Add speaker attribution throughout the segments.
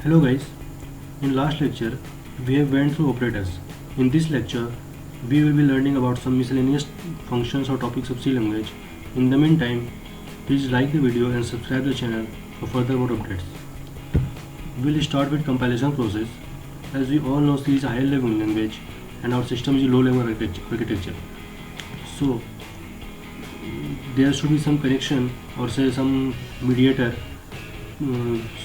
Speaker 1: Hello guys, in last lecture we have went through operators. In this lecture we will be learning about some miscellaneous functions or topics of C language. In the meantime, please like the video and subscribe the channel for further more updates. We'll start with compilation process. As we all know, C is a high level language and our system is a low level architecture. So there should be some connection or say some mediator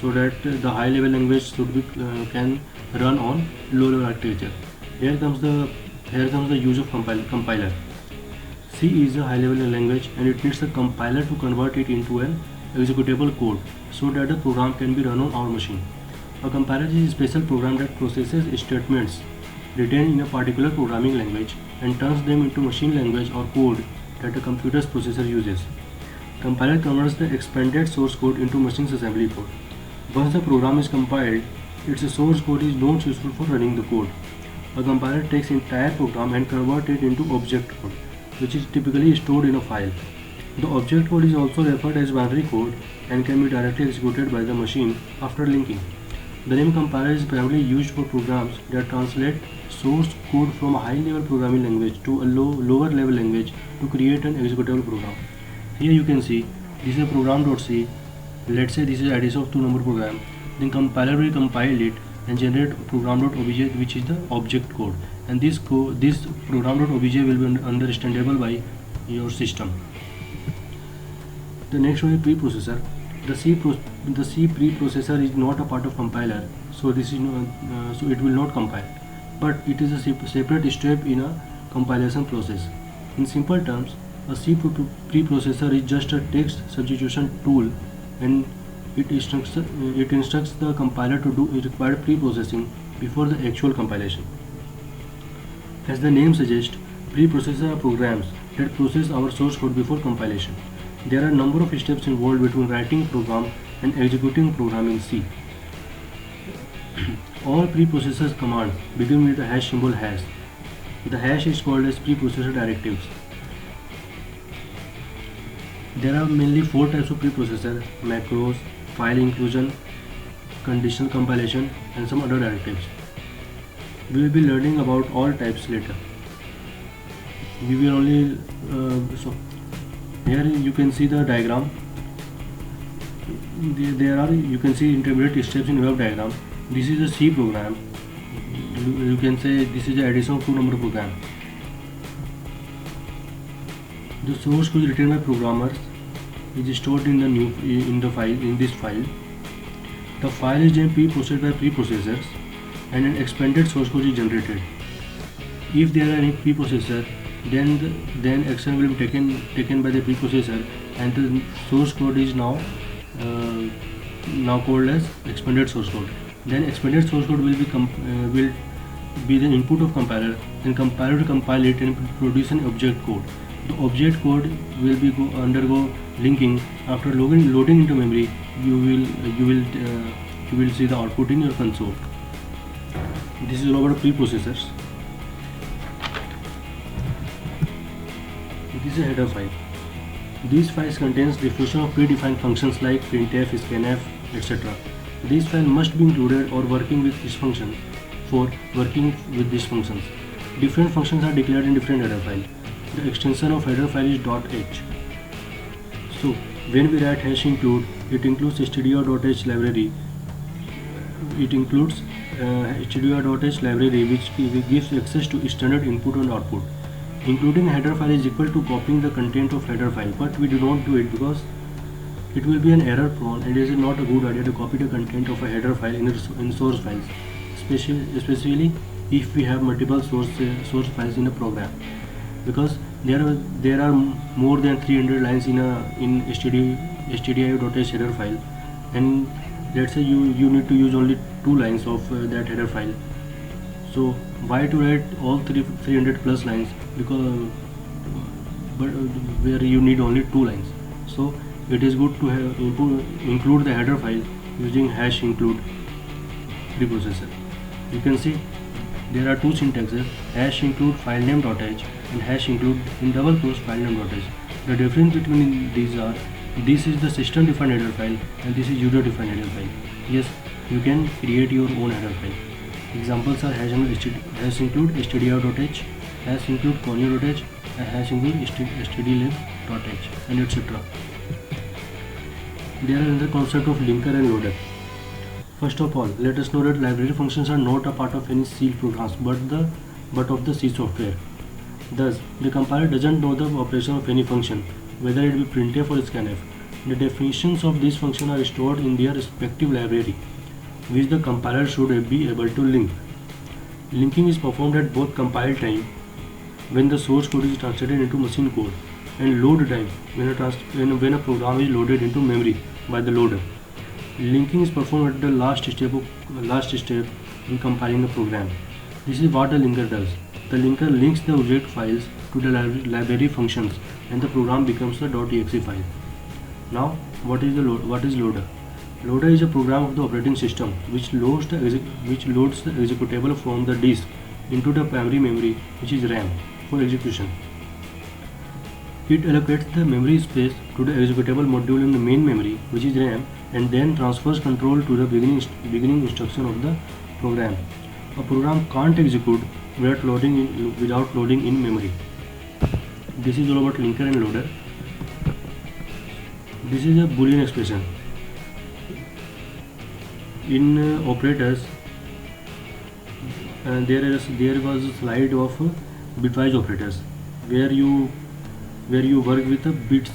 Speaker 1: so that the high level language should be can run on low level architecture. Here comes the use of compiler. C is a high level language and it needs a compiler to convert it into an executable code so that the program can be run on our machine. A compiler is a special program that processes statements written in a particular programming language and turns them into machine language or code that a computer's processor uses. Compiler converts the expanded source code into machine's assembly code. Once the program is compiled, its source code is not useful for running the code. A compiler takes entire program and converts it into object code, which is typically stored in a file. The object code is also referred as binary code and can be directly executed by the machine after linking. The name compiler is primarily used for programs that translate source code from a high-level programming language to a lower level language to create an executable program. Here you can see this is a program.c. Let's say this is addition of two number program. Then compiler will compile it and generate program.obj, which is the object code. And this program.obj will be understandable by your system. The next one is preprocessor. The C preprocessor is not a part of compiler, so this is so it will not compile, but it is a separate step in a compilation process. In simple terms, a C preprocessor is just a text substitution tool, and it instructs the compiler to do required preprocessing before the actual compilation. As the name suggests, preprocessors are programs that process our source code before compilation. There are a number of steps involved between writing a program and executing program in C. All preprocessors commands begin with the hash symbol hash. The hash is called as preprocessor directives. There are mainly four types of preprocessor: macros, file inclusion, conditional compilation, and some other directives. We will be learning about all types later. We will only here you can see the diagram. You can see intermediate steps in web diagram. This is a C program. You can say this is the addition of two number program. The source code written by programmers is stored in this file. The file is then pre-processed by preprocessors and an expanded source code is generated. If there are any preprocessor, then action will be taken by the preprocessor, and the source code is now called as expanded source code. Then expanded source code will be the input of compiler, and compiler will compile it and produce an object code. The object code will undergo linking. After loading into memory, you will see the output in your console. This is all about preprocessors. This is a header file. These files contains definition of predefined functions like printf, scanf, etc. These files must be included or working with this function for working with these functions. Different functions are declared in different header file. The extension of header file is .h. So when we write hash include, it includes stdio.h library. It includes stdio.h library which gives access to standard input and output. Including header file is equal to copying the content of header file, but we do not do it because it will be an error prone and it is not a good idea to copy the content of a header file in source files, especially if we have multiple source files in a program, because there are more than 300 lines in stdio.h header file, and let's say you need to use only 2 lines of that header file. So why to write all 300 plus lines, because where you need only 2 lines. So it is good to include the header file using hash include preprocessor. You can see there are two syntaxes: hash include filename.h and hash include in double quotes filename.h. The difference between these are, this is the system defined header file and this is user defined header file. Yes, you can create your own header file. Examples are hash include stdio.h, hash include conio.h, hash include stdlib.h, and etc. There are another concept of linker and loader. First of all, let us know that library functions are not a part of any C programs but of the C software. Thus, the compiler doesn't know the operation of any function, whether it be printf or scanf. The definitions of these functions are stored in their respective library, which the compiler should be able to link. Linking is performed at both compile time, when the source code is translated into machine code, and load time, when a program is loaded into memory by the loader. Linking is performed at the last step in compiling the program. This is what the linker does. The linker links the object files to the library functions, and the program becomes the .exe file. Now, what is loader? Loader is a program of the operating system which loads the executable from the disk into the primary memory, which is RAM, for execution. It allocates the memory space to the executable module in the main memory, which is RAM, and then transfers control to the beginning instruction of the program. A program can't execute without loading in memory. This is all about linker and loader. This is a Boolean expression. In operators, there was a slide of bitwise operators where you work with the bits,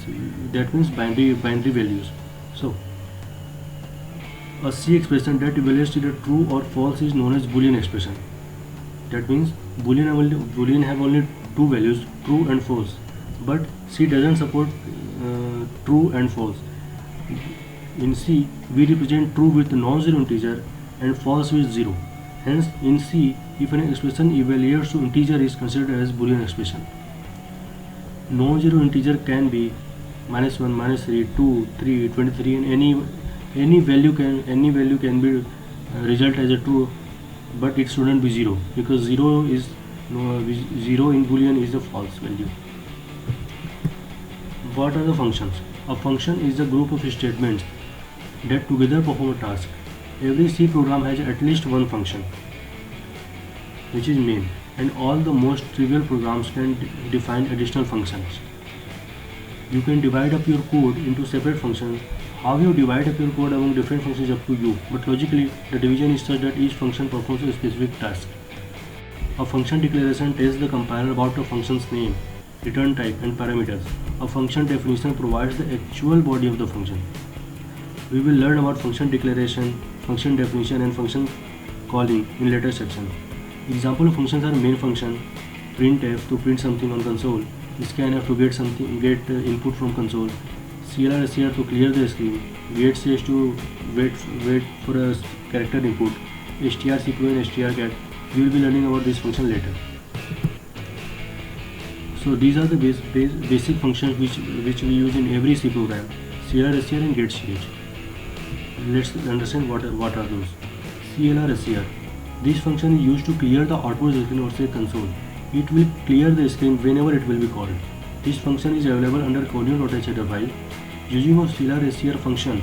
Speaker 1: that means binary values. So a C expression that evaluates either true or false is known as Boolean expression. That means Boolean have only two values, true and false, but C doesn't support true and false. In C, we represent true with non-zero integer and false with 0. Hence, in C, if an expression evaluates to integer is considered as Boolean expression. Non-zero integer can be -1, -3, 2, 3, 23, and any value can be result as a true, but it shouldn't be 0, because 0 in Boolean is a false value. What are the functions? A function is a group of statements that together perform a task. Every C program has at least one function, which is main, and all the most trivial programs can define additional functions. You can divide up your code into separate functions. How you divide up your code among different functions is up to you, but logically the division is such that each function performs a specific task. A function declaration tells the compiler about a function's name, return type, and parameters. A function definition provides the actual body of the function. We will learn about function declaration, function definition, and function calling in later section. Example of functions are main function, printf to print something on console, scanf to get input from console, clr/str to clear the screen, waitch to wait for a character input, strcpy and strcat. We will be learning about this function later. So these are the basic functions which we use in every C program: clr/str and getch. Let's understand what are those. clr/str. This function is used to clear the output screen or say console. It will clear the screen whenever it will be called. This function is available under conio.h header file. Using of clr/str function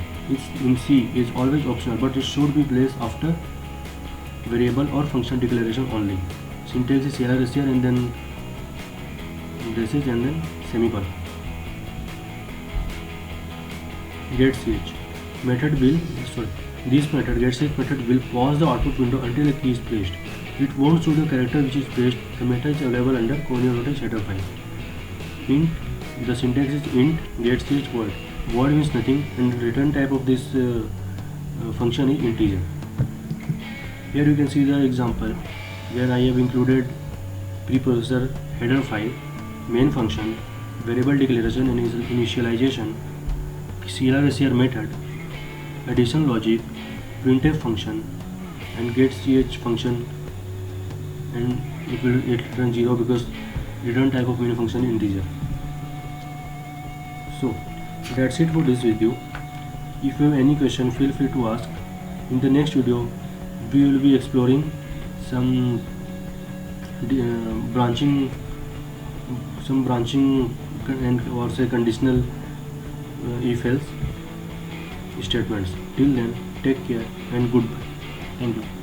Speaker 1: in C is always optional, but it should be placed after variable or function declaration only. Syntax is clr/str and then braces and then semicolon. getch method will this method getch method will pause the output window until a key is placed. It won't show the character which is placed. The method is available under conio.h header file. Int, the syntax is int getch void. Void means nothing, and the return type of this function is integer. Here you can see the example where I have included preprocessor header file, main function, variable declaration and initialization, clr/str method, addition logic, printf function, and getch function, and it will return 0 because return type of main function is integer. So that's it for this video. If you have any question, feel free to ask. In the next video, we will be exploring some branching and or say conditional if else statements. Till then, Take care and goodbye. Thank you.